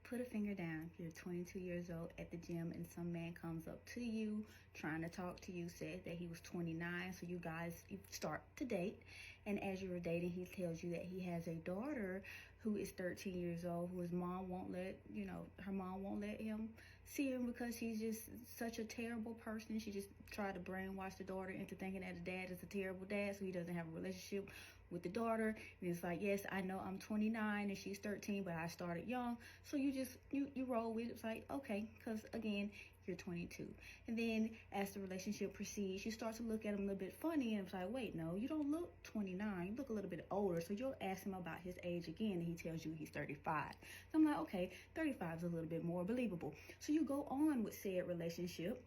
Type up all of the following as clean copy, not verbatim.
Put a finger down. You're 22 years old at the gym and some man comes up to you trying to talk to you, said that he was 29, so you guys start to date. And as you were dating, he tells you that he has a daughter who is 13 years old, who his mom won't let, her mom won't let him see him because he's just such a terrible person. She just tried to brainwash the daughter into thinking that the dad is a terrible dad, so he doesn't have a relationship with the daughter. And it's like, yes, I know I'm 29 and she's 13, but I started young. So you roll with it. It's like, okay, because again, you're 22. And then as the relationship proceeds, you start to look at him a little bit funny, and it's like, wait, no, you don't look 29. You look a little bit older. So you'll ask him about his age again, and he tells you he's 35. So I'm like, okay, 35 is a little bit more believable. So you go on with said relationship,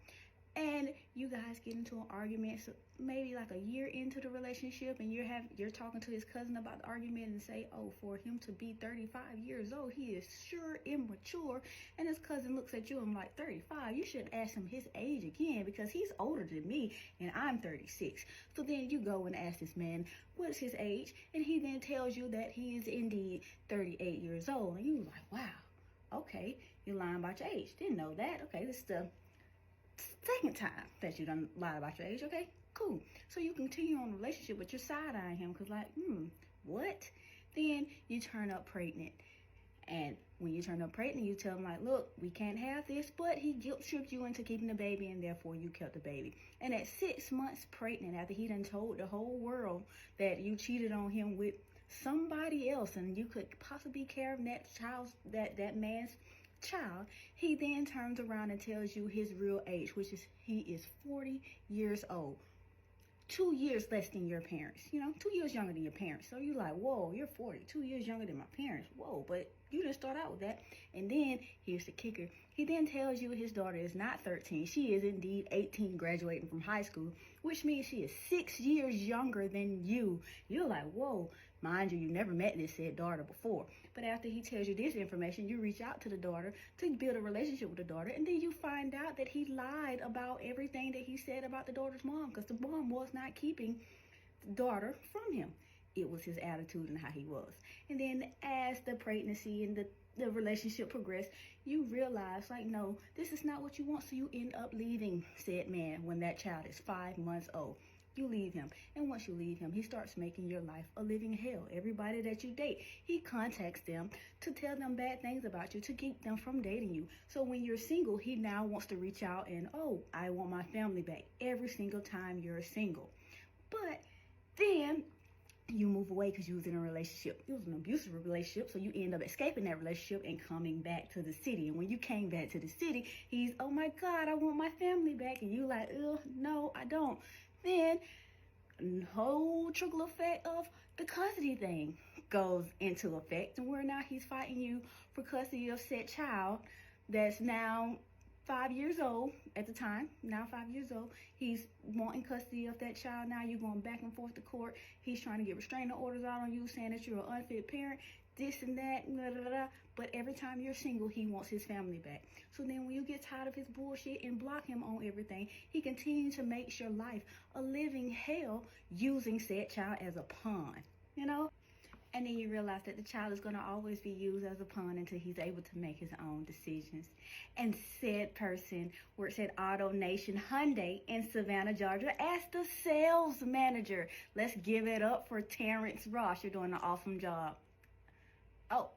and you guys get into an argument, so maybe like a year into the relationship, and you're talking to his cousin about the argument and say, oh, for him to be 35 years old, he is sure immature. And his cousin looks at you and like, 35? You should ask him his age again because he's older than me and I'm 36. So then you go and ask this man, what's his age? And he then tells you that he is indeed 38 years old. And you're like, wow, okay, you're lying about your age. Didn't know that. Okay, this is the second time that you done lied about your age. Okay, cool. So you continue on the relationship, but you're side-eyeing him because like, what? Then you turn up pregnant. And when you turn up pregnant, you tell him like, look, we can't have this, but he guilt tripped you into keeping the baby, and therefore you kept the baby. And at 6 months pregnant, after he done told the whole world that you cheated on him with somebody else and you could possibly care of that man's child, he then turns around and tells you his real age, which is he is 40 years old. 2 years less than your parents, 2 years younger than your parents. So you're like, whoa, you're 40, 2 years younger than my parents. Whoa, but you didn't start out with that. And then here's the kicker. He then tells you his daughter is not 13. She is indeed 18, graduating from high school, which means she is 6 years younger than you. You're like, whoa, mind you never met this said daughter before. But after he tells you this information, you reach out to the daughter to build a relationship with the daughter. And then you find out that he lied about everything that he said about the daughter's mom, because the mom was not keeping the daughter from him. It was his attitude and how he was. And then as the pregnancy and the relationship progressed, you realize like, no, this is not what you want. So you end up leaving said man when that child is 5 months old. You leave him. And once you leave him, he starts making your life a living hell. Everybody that you date, he contacts them to tell them bad things about you, to keep them from dating you. So when you're single, he now wants to reach out and, oh, I want my family back every single time you're single. But then you move away because you was in a relationship. It was an abusive relationship, so you end up escaping that relationship and coming back to the city. And when you came back to the city, he's, oh my God, I want my family back. And you like, no, I don't. Then whole trickle effect of the custody thing goes into effect, and where now he's fighting you for custody of said child that's now 5 years old at the time, now 5 years old. He's wanting custody of that child. Now you're going back and forth to court. He's trying to get restraining orders out on you, saying that you're an unfit parent, this and that, blah, blah, blah. But every time you're single, he wants his family back. So then when you get tired of his bullshit and block him on everything, he continues to make your life a living hell using said child as a pawn, And then you realize that the child is going to always be used as a pawn until he's able to make his own decisions. And said person works at AutoNation Hyundai in Savannah, Georgia as the sales manager. Let's give it up for Terrence Ross. You're doing an awesome job. Oh,